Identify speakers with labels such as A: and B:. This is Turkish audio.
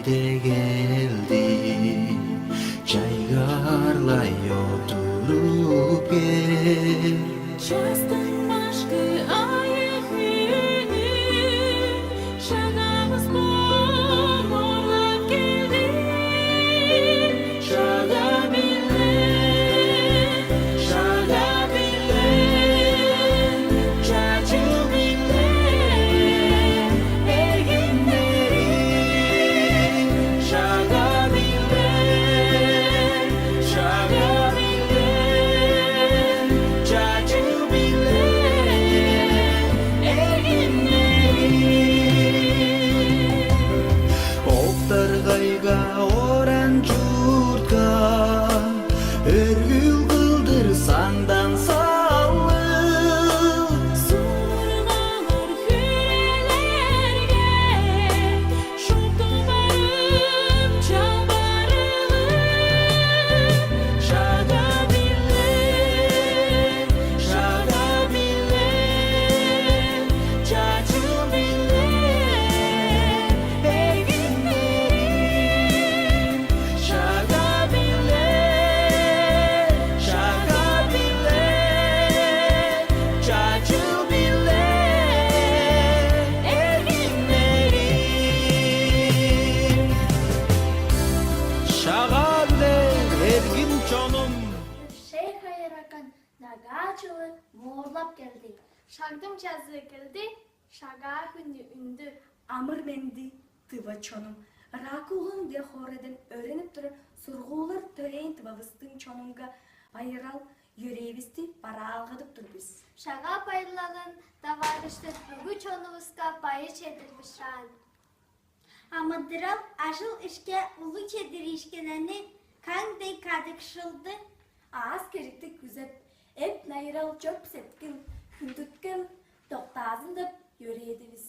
A: de geldi. Çaygarlay oturup gel.
B: Şastın aşkı ayetini şagağız morlap geldi.
A: Şaga bile, çacı bile, erginleri. Şaga bile, çacı bile, erginleri. Oktargayga oran jurtga örgül kıldır sandan sallı.
B: Surnağır kürelerge şoktu barım çalbarılır.
A: Şaga bile, çacı bile, erginlerin. Şaga bile, çacı bile, erginlerin. Şaga bile, ergin çonum.
C: Şeyh Hayrakan nagaçılı morlap geldi. Şagdım çazı geldi. Şaga hünü ündü.
D: Amır bendi tıva çonum. Rakulun de horeden öğrenip durup surgular töreyin tıva vıstın çonumga ayıral yüreğivisti para algıdıp dur biz.
C: Şaga paylalan davarıştı bugu çonuvuska payı çedirmişran. Amadıral aşıl işke ulu çedir işkeneni kan dey kadıkşıldı.
D: Ağız kerikti güzet. Hep nayıral çöp sepkin, hündütken doktazın da yüreğidiviz.